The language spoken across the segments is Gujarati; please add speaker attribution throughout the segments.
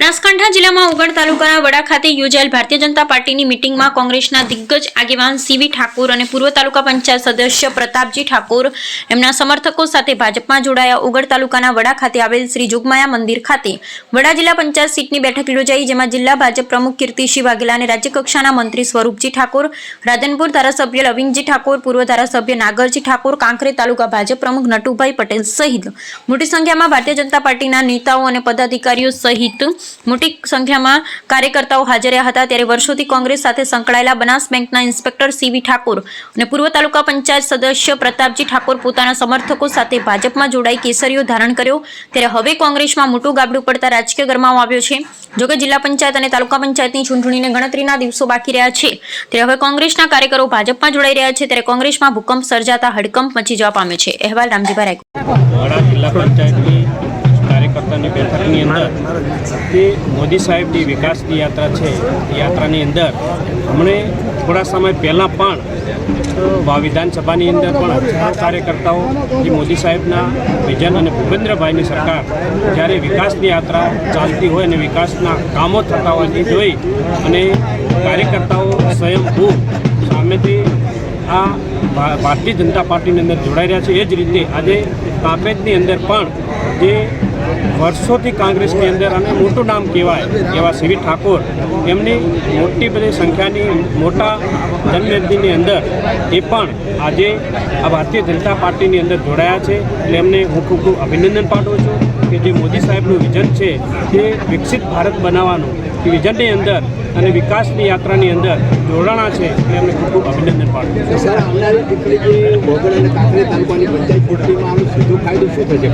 Speaker 1: બનાસકાંઠા જિલ્લામાં ઉગડ તાલુકાના વડા ખાતે યોજાયેલ ભારતીય જનતા પાર્ટીની મીટિંગમાં કોંગ્રેસના દિગ્ગજ આગેવાન સીવી ઠાકોર અને પૂર્વ તાલુકા પંચાયત સદસ્ય પ્રતાપજી ઠાકોર એમના સમર્થકો સાથે ભાજપમાં જોડાયા। ઉગડ તાલુકાના વડા ખાતે આવેલ શ્રી જોગમાયા મંદિર ખાતે વડા જિલ્લા પંચાયત સીટની બેઠક યોજાઈ, જેમાં જિલ્લા ભાજપ પ્રમુખ કીર્તિસિંહ વાઘેલા અને રાજ્યકક્ષાના મંત્રી સ્વરૂપજી ઠાકોર, રાધનપુર ધારાસભ્ય લવિંગજી ઠાકોર, પૂર્વ ધારાસભ્ય નાગરજી ઠાકોર, કાંકરેજ તાલુકા ભાજપ પ્રમુખ નટુભાઈ પટેલ સહિત મોટી સંખ્યામાં ભારતીય જનતા પાર્ટીના નેતાઓ અને પદાધિકારીઓ સહિત મોટી સંખ્યામાં કાર્યકર્તાઓ હાજર રહ્યા હતા। ત્યારે વર્ષોથી કોંગ્રેસ સાથે સંકળાયેલા બનાસ બેંકના ઇન્સ્પેક્ટર સીવી ઠાકોર અને પૂર્વ તાલુકા પંચાયત સદસ્ય પ્રતાપજી ઠાકોર પોતાના સમર્થકો સાથે ભાજપમાં જોડાઈ કેસરીઓ ધારણ કર્યો। ત્યારે હવે કોંગ્રેસમાં મોટું ગાબડું પડતા રાજકીય ગરમાવો આવ્યો છે। જોકે જિલ્લા પંચાયત અને તાલુકા પંચાયતની ચૂંટણીને ગણતરીના દિવસો બાકી રહ્યા છે, ત્યારે હવે કોંગ્રેસના કાર્યકરો ભાજપમાં જોડાઈ રહ્યા છે। ત્યારે કોંગ્રેસમાં ભૂકંપ સર્જાતા હડકંપ મચી જવા પામ્યો છે। અહેવાલ રામજીભાઈ
Speaker 2: કાર્યકર્તાની બેઠકની અંદર જે મોદી સાહેબની વિકાસની યાત્રા છે, એ યાત્રાની અંદર હમણે થોડા સમય પહેલાં પણ વિધાનસભાની અંદર પણ હજારો કાર્યકર્તાઓ જે મોદી સાહેબના વિઝન અને ભૂપેન્દ્રભાઈની સરકાર જ્યારે વિકાસની યાત્રા ચાલતી હોય અને વિકાસના કામો થતા હોય તે જોઈ અને કાર્યકર્તાઓ સ્વયંભૂ સામેથી આ ભારતીય જનતા પાર્ટીની અંદર જોડાઈ રહ્યા છે। એ જ રીતે આજે કાંકરેજની અંદર પણ જે વર્ષોથી કોંગ્રેસની અંદર અને મોટું નામ કહેવાય એવા સીવી ઠાકોર એમની મોટી બધી સંખ્યાની મોટા જનમેદનીની અંદર એ પણ આજે આ ભારતીય જનતા પાર્ટીની અંદર જોડાયા છે। એટલે એમને હું ખૂબ અભિનંદન પાઠવું છું કે જે મોદી સાહેબનું વિઝન છે તે વિકસિત ભારત બનાવવાનું એ વિઝનની અંદર અને વિકાસની યાત્રાની અંદર જોડાણા છે, એટલે એમને ખૂબ અભિનંદન પાઠવું છું।
Speaker 3: સર, આવનારી ચૂંટણી જે બોગડ અને કાંકરેજ તાલુકાની પંચાયત ચૂંટણીમાં આનો સીધો ફાયદો શું થશે?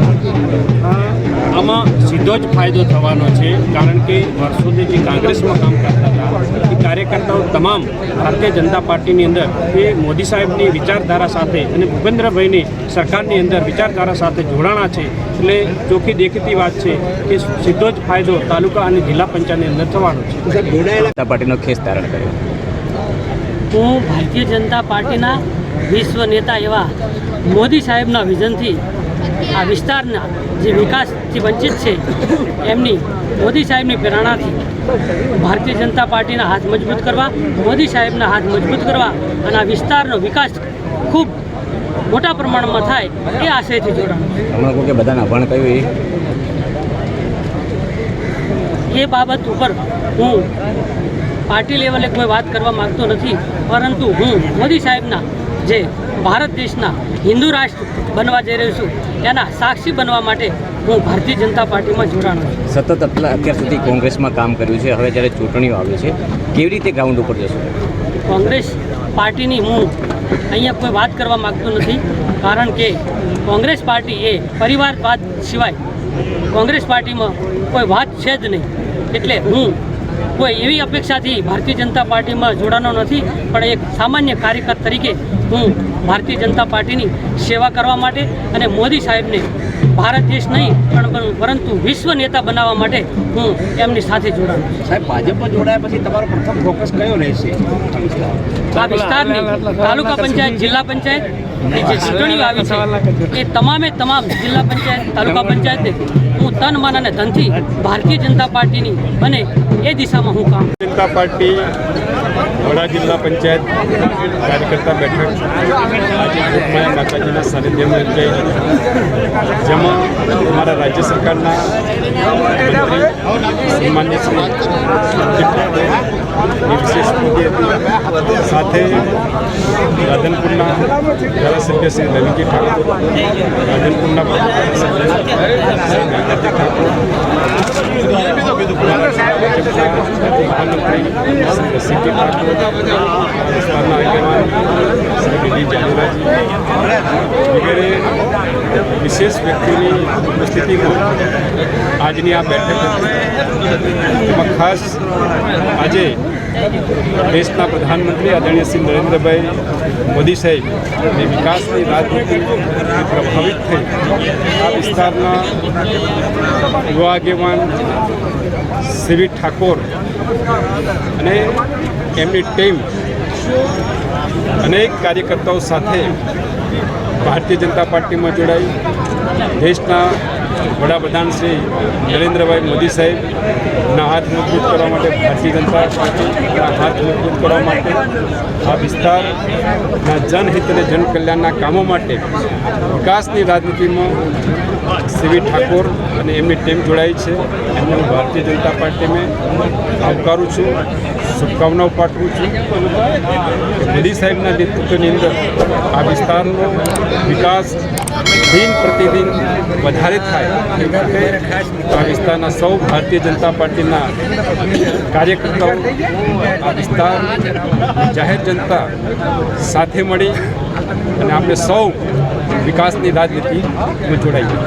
Speaker 2: આમાં સીધો જ ફાયદો થવાનો છે, કારણ કે વર્ષોથી જે કોંગ્રેસમાં કામ કરતા હતા એ કાર્યકર્તાઓ તમામ ભારતીય જનતા પાર્ટીની અંદર એ મોદી સાહેબની વિચારધારા સાથે અને ભૂપેન્દ્રભાઈની સરકારની અંદર વિચારધારા સાથે જોડાણા છે। એટલે ચોખ્ખી દેખીતી વાત છે કે સીધો જ ફાયદો તાલુકા અને જિલ્લા પંચાયતની અંદર થવાનો છે।
Speaker 3: જોડાયેલા પાર્ટીનો ખેસ ધારણ કર્યો।
Speaker 4: હું ભારતીય જનતા પાર્ટીના વિશ્વ નેતા એવા મોદી સાહેબના વિઝનથી આ વિસ્તારના જે વિકાસથી વંચિત છે એમની મોદી સાહેબની પ્રેરણાથી ભારતીય જનતા પાર્ટીના હાથ મજબૂત કરવા, મોદી સાહેબના હાથ મજબૂત કરવા અને આ વિસ્તારનો વિકાસ ખૂબ મોટા પ્રમાણમાં થાય એ આશયથી જોડાણ।
Speaker 3: હમણાં કોઈ બધાને અભણ કહ્યું
Speaker 4: એ બાબત ઉપર હું પાર્ટી લેવલે કોઈ વાત કરવા માગતો નથી, પરંતુ હું મોદી સાહેબના જે ભારત દેશના હિન્દુ રાષ્ટ્ર બનવા જઈ રહ્યું છું એના સાક્ષી બનવા માટે હું ભારતીય જનતા પાર્ટીમાં જોડાણ છું।
Speaker 3: સતત અત્યાર સુધી કોંગ્રેસમાં કામ કર્યું છે, હવે જ્યારે ચૂંટણીઓ આવી છે કેવી રીતે ગ્રાઉન્ડ ઉપર જશો?
Speaker 4: કોંગ્રેસ પાર્ટીની હું અહીંયા કોઈ વાત કરવા માગતો નથી, કારણ કે કોંગ્રેસ પાર્ટી એ પરિવારવાદ સિવાય કોંગ્રેસ પાર્ટીમાં કોઈ વાત છે જ નહીં। એટલે હું કોઈ એવી અપેક્ષાથી ભારતીય જનતા પાર્ટીમાં જોડાનો નથી, પણ એક સામાન્ય કાર્યકર તરીકે હું ભારતીય જનતા પાર્ટીની સેવા કરવા માટે અને મોદી સાહેબને ભારત દેશ નહીં પરંતુ વિશ્વ નેતા બનાવવા માટે હું એમની સાથે જોડાઉં છું।
Speaker 3: સાહેબ, ભાજપમાં જોડાયા પછી તમારો પ્રથમ ફોકસ કયો રહેશે?
Speaker 4: આ વિસ્તારની તાલુકા પંચાયત, જિલ્લા પંચાયત જે ચૂંટણીઓ આવી છે એ તમામે તમામ જિલ્લા પંચાયત, તાલુકા પંચાયતને હું તન, મન અને ધનથી ભારતીય જનતા પાર્ટીની અને એ દિશામાં હું કામ।
Speaker 2: જનતા પાર્ટી વડા જિલ્લા પંચાયત કાર્યકર્તા બેઠક આજે જોગમાયા માતાજીના સાનિધ્યમાં યોજાઈ, જેમાં અમારા રાજ્ય સરકારના મંત્રી માન્ય શ્રી વિશેષ પૂજ્ય હતી, સાથે રાધનપુરના ધારાસભ્ય શ્રી લવિંગજી ઠાકોર, રાધનપુરના નાગરજી ઠાકોર, મહામંત્રી શ્રી રસિકજી ઠાકોર, વિસ્તારના આગેવાન શ્રી ડીડી જાડેજાજી વગેરે વિશેષ વ્યક્તિઓની ઉપસ્થિતિમાં આજની આ બેઠક ખાસ આજે દેશના પ્રધાનમંત્રી આદરણીય શ્રી નરેન્દ્રભાઈ મોદી સાહેબની વિકાસની રાજનીતિ પ્રભાવિત થઈ આ વિસ્તારના યુવા આગેવાન સીવી ઠાકોર અને એમની ટીમ અનેક કાર્યકર્તાઓ સાથે ભારતીય જનતા પાર્ટીમાં જોડાઈ દેશના
Speaker 5: વડાપ્રધાન શ્રી નરેન્દ્રભાઈ મોદી સાહેબના હાથ મજબૂત કરવા માટે ભારતીય જનતા પાર્ટીના હાથ મજબૂત કરવા માટે આ વિસ્તારના જનહિત અને જનકલ્યાણના કામો માટે વિકાસની રાજનીતિમાં સીવી ઠાકોર અને એમની ટીમ જોડાઈ છે એમને હું ભારતીય જનતા પાર્ટીમાં આવકારું છું, શુભકામનાઓ પાઠવું છું. મોદી સાહેબના નેતૃત્વની અંદર આ વિસ્તારનો વિકાસ દિન પ્રતિદિન વધારે થાય એ માટે આ વિસ્તારના સૌ ભારતીય જનતા પાર્ટીના કાર્યકર્તાઓ આ વિસ્તાર જાહેર જનતા સાથે મળી અને આપણે સૌ વિકાસની રાજનીતિમાં જોડાઈએ.